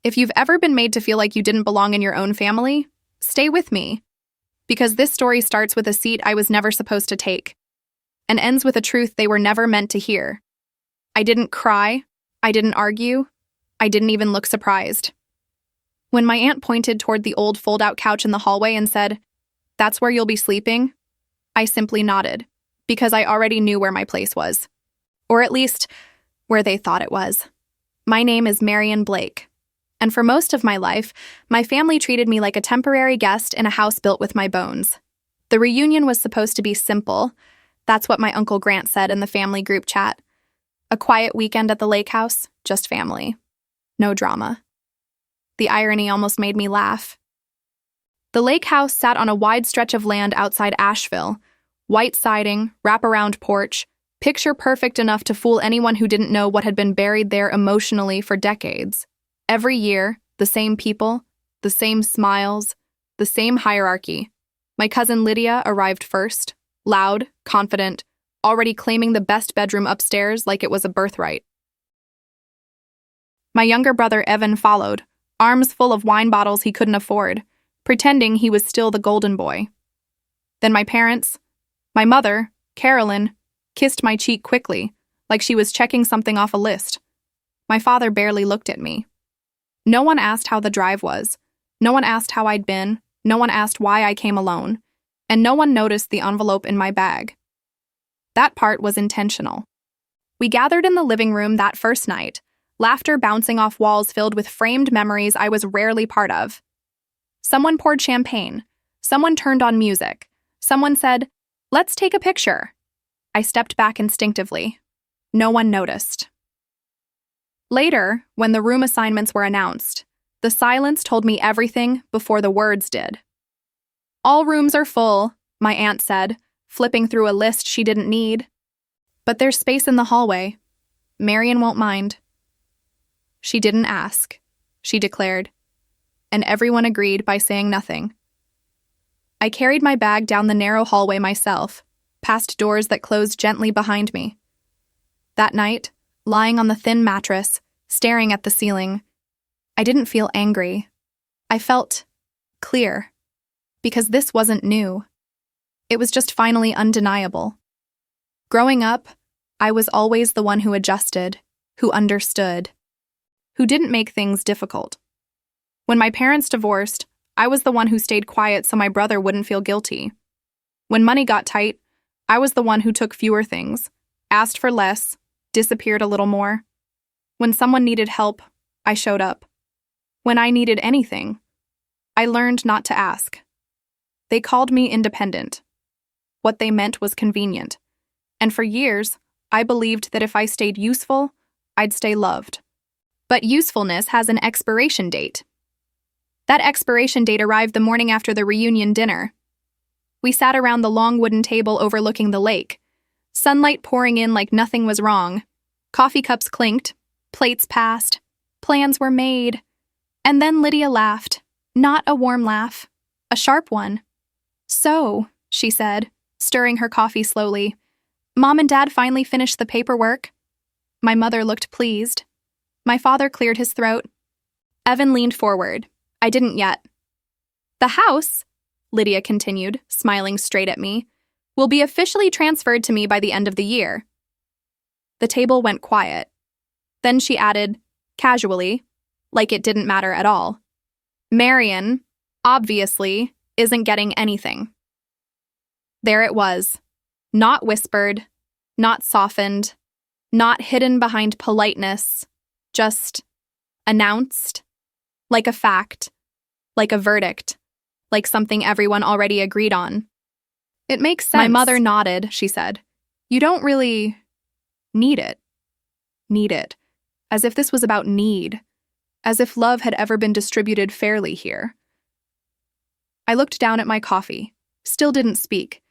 If you've ever been made to feel like you didn't belong in your own family, stay with me. Because this story starts with a seat I was never supposed to take, and ends with a truth they were never meant to hear. I didn't cry, I didn't argue, I didn't even look surprised. When my aunt pointed toward the old fold-out couch in the hallway and said, "That's where you'll be sleeping," I simply nodded, because I already knew where my place was. Or at least, where they thought it was. My name is Marion Blake, and for most of my life, my family treated me like a temporary guest in a house built with my bones. The reunion was supposed to be simple. That's what my Uncle Grant said in the family group chat. A quiet weekend at the lake house, just family. No drama. The irony almost made me laugh. The lake house sat on a wide stretch of land outside Asheville. White siding, wraparound porch, picture perfect enough to fool anyone who didn't know what had been buried there emotionally for decades. Every year, the same people, the same smiles, the same hierarchy. My cousin Lydia arrived first, loud, confident, already claiming the best bedroom upstairs like it was a birthright. My younger brother Evan followed, arms full of wine bottles he couldn't afford, pretending he was still the golden boy. Then my parents, my mother, Carolyn, kissed my cheek quickly, like she was checking something off a list. My father barely looked at me. No one asked how the drive was. No one asked how I'd been. No one asked why I came alone. And no one noticed the envelope in my bag. That part was intentional. We gathered in the living room that first night, laughter bouncing off walls filled with framed memories I was rarely part of. Someone poured champagne. Someone turned on music. Someone said, "Let's take a picture." I stepped back instinctively. No one noticed. Later, when the room assignments were announced, the silence told me everything before the words did. "All rooms are full," my aunt said, flipping through a list she didn't need. "But there's space in the hallway. Marion won't mind." She didn't ask, she declared, and everyone agreed by saying nothing. I carried my bag down the narrow hallway myself, past doors that closed gently behind me. That night, lying on the thin mattress, staring at the ceiling, I didn't feel angry. I felt clear, because this wasn't new. It was just finally undeniable. Growing up, I was always the one who adjusted, who understood, who didn't make things difficult. When my parents divorced, I was the one who stayed quiet so my brother wouldn't feel guilty. When money got tight, I was the one who took fewer things, asked for less, disappeared a little more. When someone needed help, I showed up. When I needed anything, I learned not to ask. They called me independent. What they meant was convenient. And for years, I believed that if I stayed useful, I'd stay loved. But usefulness has an expiration date. That expiration date arrived the morning after the reunion dinner. We sat around the long wooden table overlooking the lake, sunlight pouring in like nothing was wrong. Coffee cups clinked, plates passed, plans were made. And then Lydia laughed, not a warm laugh, a sharp one. "So," she said, stirring her coffee slowly, "Mom and Dad finally finished the paperwork." My mother looked pleased. My father cleared his throat. Evan leaned forward. I didn't yet. "The house," Lydia continued, smiling straight at me, "will be officially transferred to me by the end of the year." The table went quiet. Then she added, casually, like it didn't matter at all, "Marion, obviously, isn't getting anything." There it was. Not whispered, not softened, not hidden behind politeness, just announced, like a fact, like a verdict, like something everyone already agreed on. "It makes sense." My mother nodded, she said. "You don't really need it." Need it. As if this was about need. As if love had ever been distributed fairly here. I looked down at my coffee, still didn't speak,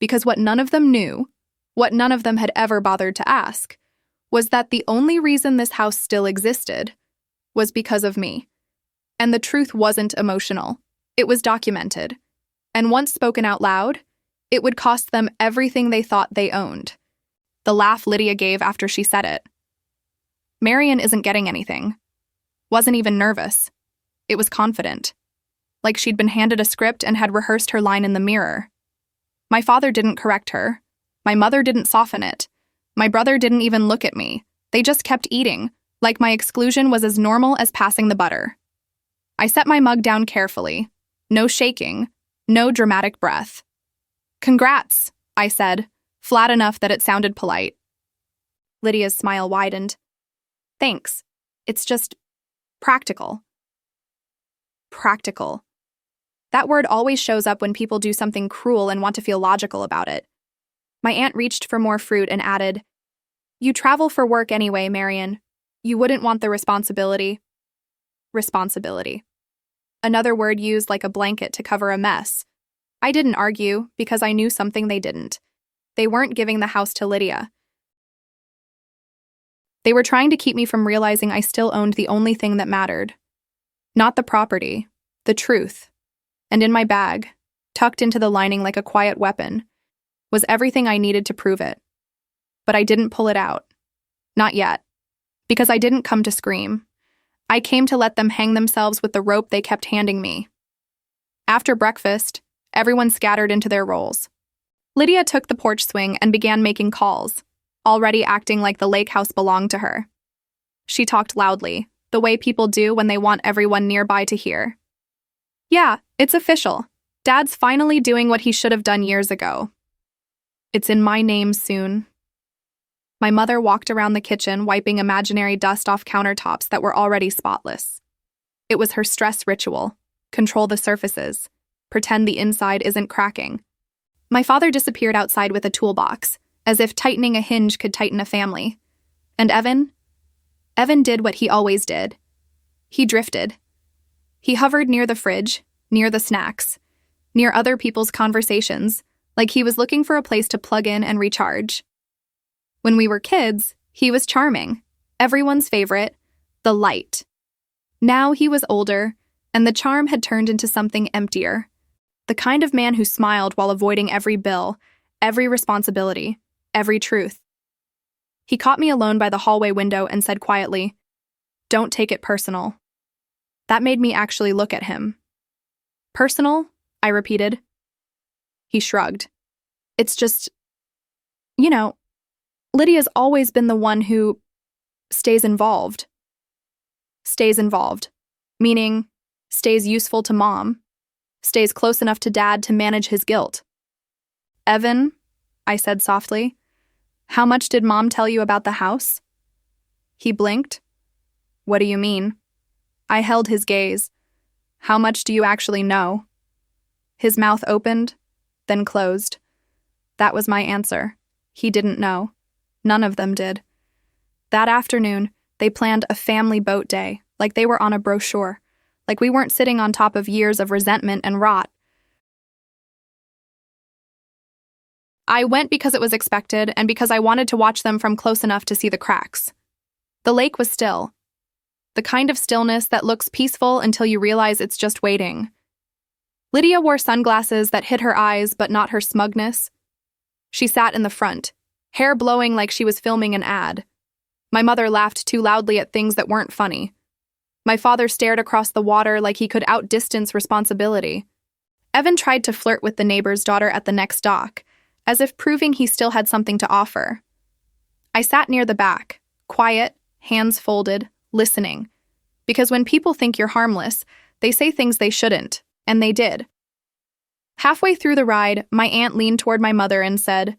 because what none of them knew, what none of them had ever bothered to ask, was that the only reason this house still existed was because of me. And the truth wasn't emotional. It was documented. And once spoken out loud, it would cost them everything they thought they owned. The laugh Lydia gave after she said it. "Marion isn't getting anything." Wasn't even nervous. It was confident. Like she'd been handed a script and had rehearsed her line in the mirror. My father didn't correct her. My mother didn't soften it. My brother didn't even look at me. They just kept eating, like my exclusion was as normal as passing the butter. I set my mug down carefully. No shaking, no dramatic breath. "Congrats," I said, flat enough that it sounded polite. Lydia's smile widened. "Thanks. It's just practical." Practical. That word always shows up when people do something cruel and want to feel logical about it. My aunt reached for more fruit and added, "You travel for work anyway, Marion. You wouldn't want the responsibility." Responsibility. Another word used like a blanket to cover a mess. I didn't argue because I knew something they didn't. They weren't giving the house to Lydia. They were trying to keep me from realizing I still owned the only thing that mattered. Not the property, the truth. And in my bag, tucked into the lining like a quiet weapon, was everything I needed to prove it. But I didn't pull it out. Not yet. Because I didn't come to scream. I came to let them hang themselves with the rope they kept handing me. After breakfast, everyone scattered into their roles. Lydia took the porch swing and began making calls, already acting like the lake house belonged to her. She talked loudly, the way people do when they want everyone nearby to hear. "Yeah, it's official. Dad's finally doing what he should have done years ago. It's in my name soon." My mother walked around the kitchen, wiping imaginary dust off countertops that were already spotless. It was her stress ritual. Control the surfaces. Pretend the inside isn't cracking. My father disappeared outside with a toolbox, as if tightening a hinge could tighten a family. And Evan? Evan did what he always did. He drifted. He hovered near the fridge, near the snacks, near other people's conversations, like he was looking for a place to plug in and recharge. When we were kids, he was charming, everyone's favorite, the light. Now he was older, and the charm had turned into something emptier. The kind of man who smiled while avoiding every bill, every responsibility, every truth. He caught me alone by the hallway window and said quietly, "Don't take it personal." That made me actually look at him. "Personal?" I repeated. He shrugged. "It's just, Lydia's always been the one who stays involved." Stays involved, meaning stays useful to Mom, stays close enough to Dad to manage his guilt. "Evan," I said softly, "how much did Mom tell you about the house?" He blinked. "What do you mean?" I held his gaze. "How much do you actually know?" His mouth opened, then closed. That was my answer. He didn't know. None of them did. That afternoon, they planned a family boat day, like they were on a brochure, like we weren't sitting on top of years of resentment and rot. I went because it was expected and because I wanted to watch them from close enough to see the cracks. The lake was still. The kind of stillness that looks peaceful until you realize it's just waiting. Lydia wore sunglasses that hid her eyes but not her smugness. She sat in the front, hair blowing like she was filming an ad. My mother laughed too loudly at things that weren't funny. My father stared across the water like he could outdistance responsibility. Evan tried to flirt with the neighbor's daughter at the next dock, as if proving he still had something to offer. I sat near the back, quiet, hands folded, listening. Because when people think you're harmless, they say things they shouldn't, and they did. Halfway through the ride, my aunt leaned toward my mother and said,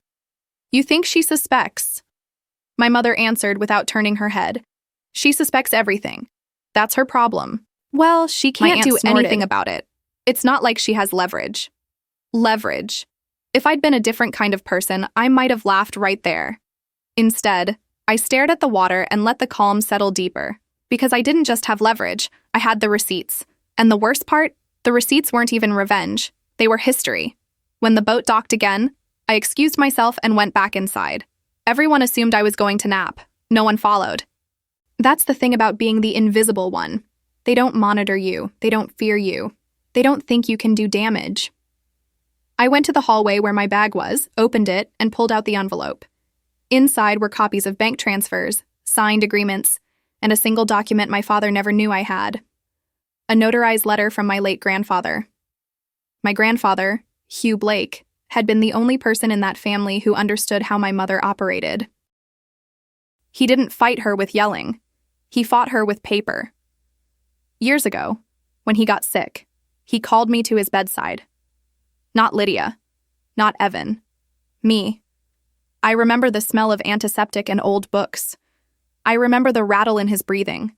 "You think she suspects?" My mother answered without turning her head. "She suspects everything. That's her problem." "Well, she can't do anything about it. It's not like she has leverage." Leverage. If I'd been a different kind of person, I might have laughed right there. Instead, I stared at the water and let the calm settle deeper. Because I didn't just have leverage, I had the receipts. And the worst part, the receipts weren't even revenge. They were history. When the boat docked again, I excused myself and went back inside. Everyone assumed I was going to nap. No one followed. That's the thing about being the invisible one. They don't monitor you. They don't fear you. They don't think you can do damage. I went to the hallway where my bag was, opened it, and pulled out the envelope. Inside were copies of bank transfers, signed agreements, and a single document my father never knew I had. A notarized letter from my late grandfather. My grandfather, Hugh Blake, had been the only person in that family who understood how my mother operated. He didn't fight her with yelling. He fought her with paper. Years ago, when he got sick, he called me to his bedside. Not Lydia. Not Evan. Me. I remember the smell of antiseptic and old books. I remember the rattle in his breathing.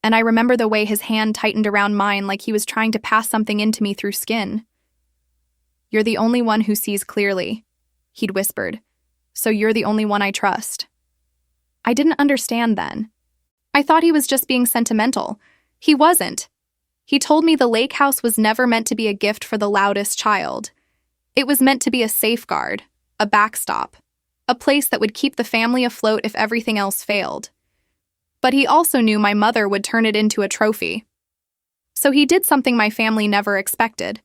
And I remember the way his hand tightened around mine like he was trying to pass something into me through skin. "You're the only one who sees clearly," he'd whispered. "So you're the only one I trust." I didn't understand then. I thought he was just being sentimental. He wasn't. He told me the lake house was never meant to be a gift for the loudest child. It was meant to be a safeguard, a backstop, a place that would keep the family afloat if everything else failed. But he also knew my mother would turn it into a trophy. So he did something my family never expected.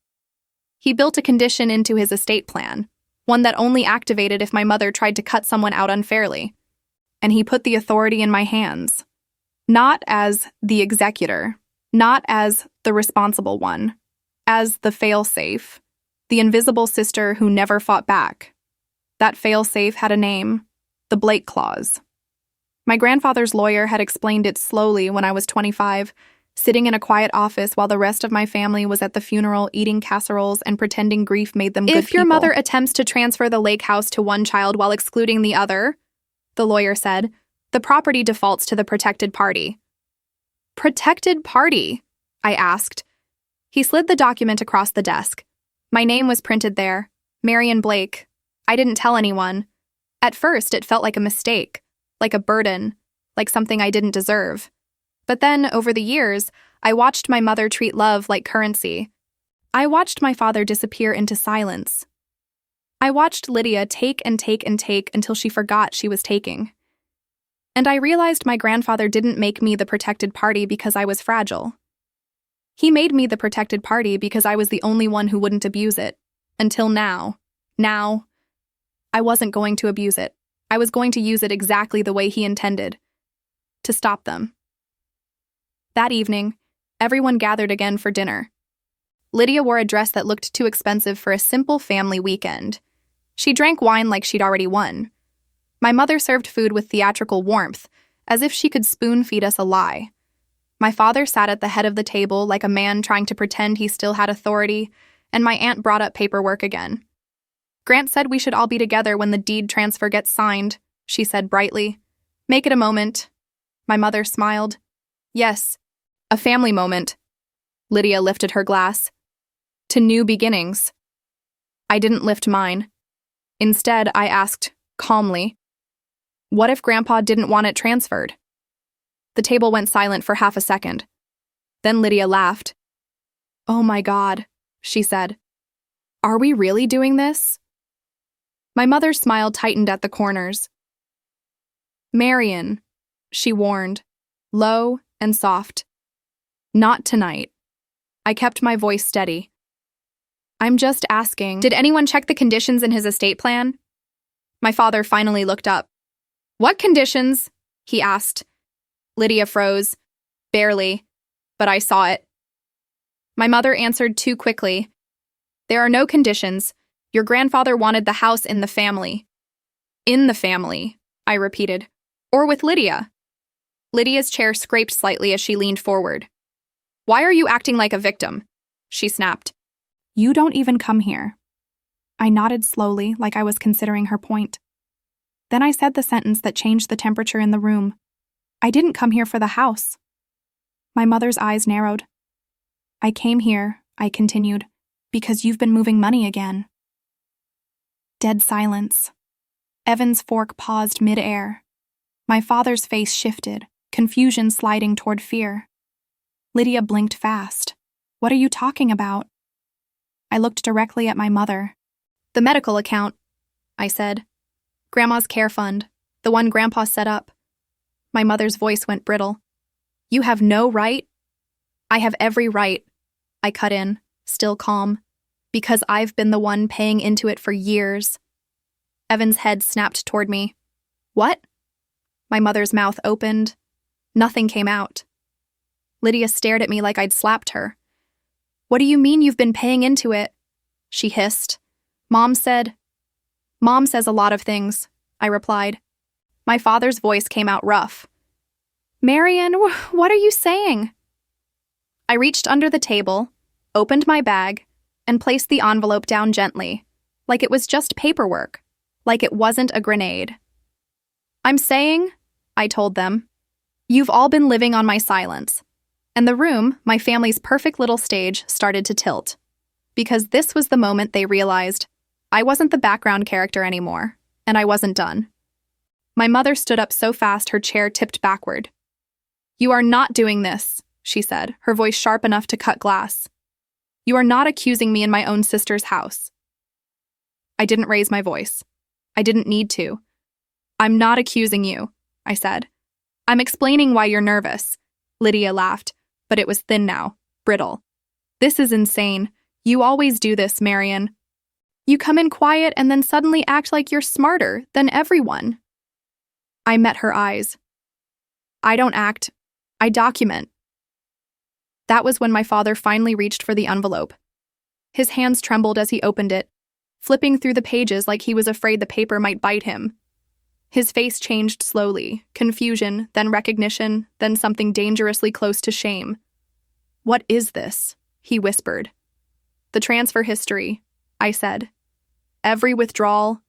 He built a condition into his estate plan, one that only activated if my mother tried to cut someone out unfairly. And he put the authority in my hands. Not as the executor, not as the responsible one, as the fail-safe, the invisible sister who never fought back. That fail-safe had a name, the Blake Clause. My grandfather's lawyer had explained it slowly when I was 25, sitting in a quiet office while the rest of my family was at the funeral eating casseroles and pretending grief made them good people. "If your mother attempts to transfer the lake house to one child while excluding the other," the lawyer said, "the property defaults to the protected party." "Protected party?" I asked. He slid the document across the desk. My name was printed there, Marion Blake. I didn't tell anyone. At first, it felt like a mistake, like a burden, like something I didn't deserve. But then, over the years, I watched my mother treat love like currency. I watched my father disappear into silence. I watched Lydia take and take and take until she forgot she was taking. And I realized my grandfather didn't make me the protected party because I was fragile. He made me the protected party because I was the only one who wouldn't abuse it. Until now. Now, I wasn't going to abuse it. I was going to use it exactly the way he intended. To stop them. That evening, everyone gathered again for dinner. Lydia wore a dress that looked too expensive for a simple family weekend. She drank wine like she'd already won. My mother served food with theatrical warmth, as if she could spoon-feed us a lie. My father sat at the head of the table like a man trying to pretend he still had authority, and my aunt brought up paperwork again. "Grant said we should all be together when the deed transfer gets signed," she said brightly. "Make it a moment." My mother smiled. "Yes, a family moment." Lydia lifted her glass. "To new beginnings." I didn't lift mine. Instead, I asked, calmly, "What if Grandpa didn't want it transferred?" The table went silent for half a second. Then Lydia laughed. "Oh my God," she said. "Are we really doing this?" My mother's smile tightened at the corners. "Marion," she warned, low and soft. "Not tonight." I kept my voice steady. "I'm just asking, did anyone check the conditions in his estate plan?" My father finally looked up. "What conditions?" he asked. Lydia froze. Barely, but I saw it. My mother answered too quickly. "There are no conditions. Your grandfather wanted the house in the family." "In the family," I repeated. "Or with Lydia." Lydia's chair scraped slightly as she leaned forward. "Why are you acting like a victim?" she snapped. "You don't even come here." I nodded slowly, like I was considering her point. Then I said the sentence that changed the temperature in the room. "I didn't come here for the house." My mother's eyes narrowed. "I came here," I continued, "because you've been moving money again." Dead silence. Evan's fork paused mid-air. My father's face shifted, confusion sliding toward fear. Lydia blinked fast. "What are you talking about?" I looked directly at my mother. "The medical account," I said. "Grandma's care fund, the one Grandpa set up." My mother's voice went brittle. "You have no right?" "I have every right," I cut in, still calm, "because I've been the one paying into it for years." Evan's head snapped toward me. "What?" My mother's mouth opened. Nothing came out. Lydia stared at me like I'd slapped her. "What do you mean you've been paying into it?" she hissed. Mom says a lot of things," I replied. My father's voice came out rough. "Marian, what are you saying?" I reached under the table, opened my bag, and placed the envelope down gently, like it was just paperwork, like it wasn't a grenade. "I'm saying," I told them, "you've all been living on my silence." And the room, my family's perfect little stage, started to tilt. Because this was the moment they realized I wasn't the background character anymore, and I wasn't done. My mother stood up so fast her chair tipped backward. "You are not doing this," she said, her voice sharp enough to cut glass. "You are not accusing me in my own sister's house." I didn't raise my voice. I didn't need to. "I'm not accusing you," I said. "I'm explaining why you're nervous." Lydia laughed, but it was thin now, brittle. "This is insane. You always do this, Marian. You come in quiet and then suddenly act like you're smarter than everyone." I met her eyes. "I don't act. I document." That was when my father finally reached for the envelope. His hands trembled as he opened it, flipping through the pages like he was afraid the paper might bite him. His face changed slowly, confusion, then recognition, then something dangerously close to shame. "What is this?" he whispered. "The transfer history," I said. "Every withdrawal,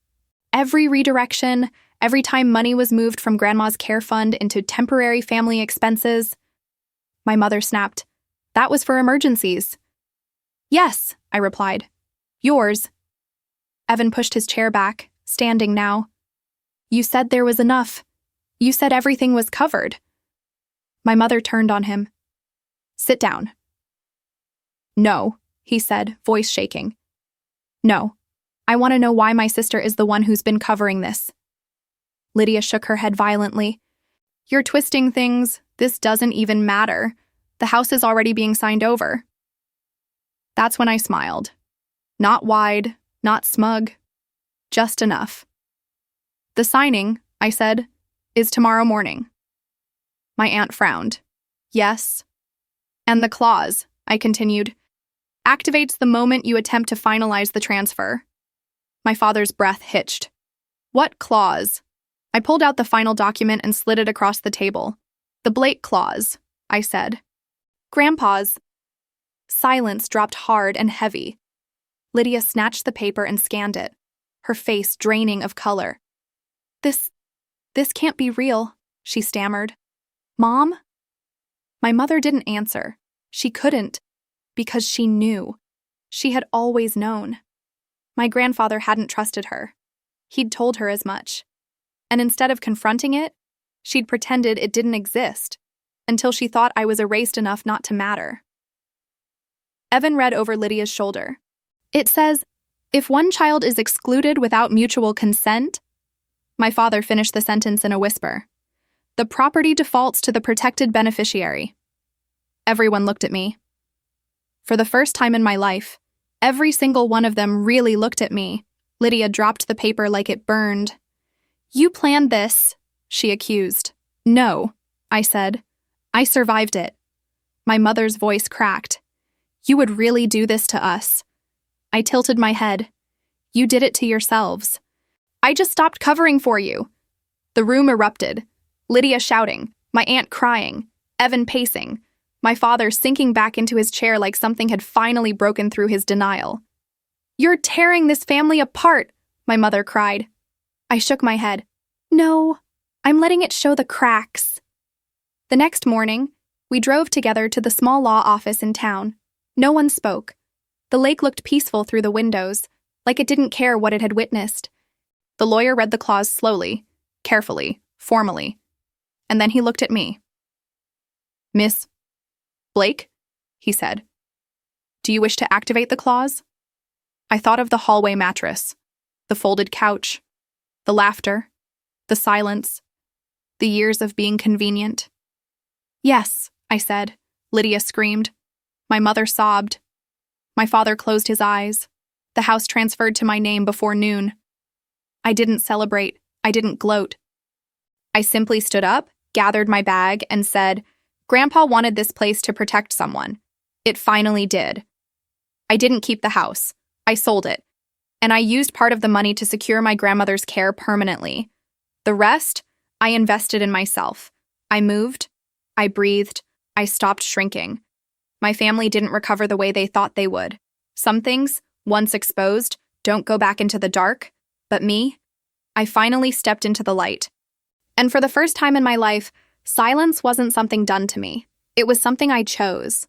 every redirection, every time money was moved from Grandma's care fund into temporary family expenses." My mother snapped. "That was for emergencies." "Yes," I replied. "Yours." Evan pushed his chair back, standing now. "You said there was enough. You said everything was covered." My mother turned on him. "Sit down." "No," he said, voice shaking. "No. I want to know why my sister is the one who's been covering this." Lydia shook her head violently. "You're twisting things. This doesn't even matter. The house is already being signed over." That's when I smiled. Not wide, not smug. Just enough. "The signing," I said, "is tomorrow morning." My aunt frowned. "Yes." "And the clause," I continued, "activates the moment you attempt to finalize the transfer." My father's breath hitched. "What clause?" I pulled out the final document and slid it across the table. "The Blake clause," I said. "Grandpa's." Silence dropped hard and heavy. Lydia snatched the paper and scanned it, her face draining of color. This can't be real," she stammered. "Mom?" My mother didn't answer. She couldn't, because she knew. She had always known. My grandfather hadn't trusted her. He'd told her as much. And instead of confronting it, she'd pretended it didn't exist, until she thought I was erased enough not to matter. Evan read over Lydia's shoulder. "It says, if one child is excluded without mutual consent," my father finished the sentence in a whisper, "the property defaults to the protected beneficiary." Everyone looked at me. For the first time in my life, every single one of them really looked at me. Lydia dropped the paper like it burned. "You planned this," she accused. "No," I said. "I survived it." My mother's voice cracked. "You would really do this to us?" I tilted my head. "You did it to yourselves." "I just stopped covering for you." The room erupted. Lydia shouting, my aunt crying, Evan pacing, my father sinking back into his chair like something had finally broken through his denial. "You're tearing this family apart," my mother cried. I shook my head. "No, I'm letting it show the cracks." The next morning, we drove together to the small law office in town. No one spoke. The lake looked peaceful through the windows, like it didn't care what it had witnessed. The lawyer read the clause slowly, carefully, formally, and then he looked at me. "Miss Blake," he said, "do you wish to activate the clause?" I thought of the hallway mattress, the folded couch, the laughter, the silence, the years of being convenient. "Yes," I said. Lydia screamed. My mother sobbed. My father closed his eyes. The house transferred to my name before noon. I didn't celebrate. I didn't gloat. I simply stood up gathered my bag, and said, "Grandpa wanted this place to protect someone. It finally did." I didn't keep the house. I sold it. And I used part of the money to secure my grandmother's care permanently. The rest, I invested in myself. I moved. I breathed. I stopped shrinking. My family didn't recover the way they thought they would. Some things, once exposed, don't go back into the dark. But me? I finally stepped into the light. And for the first time in my life, silence wasn't something done to me. It was something I chose.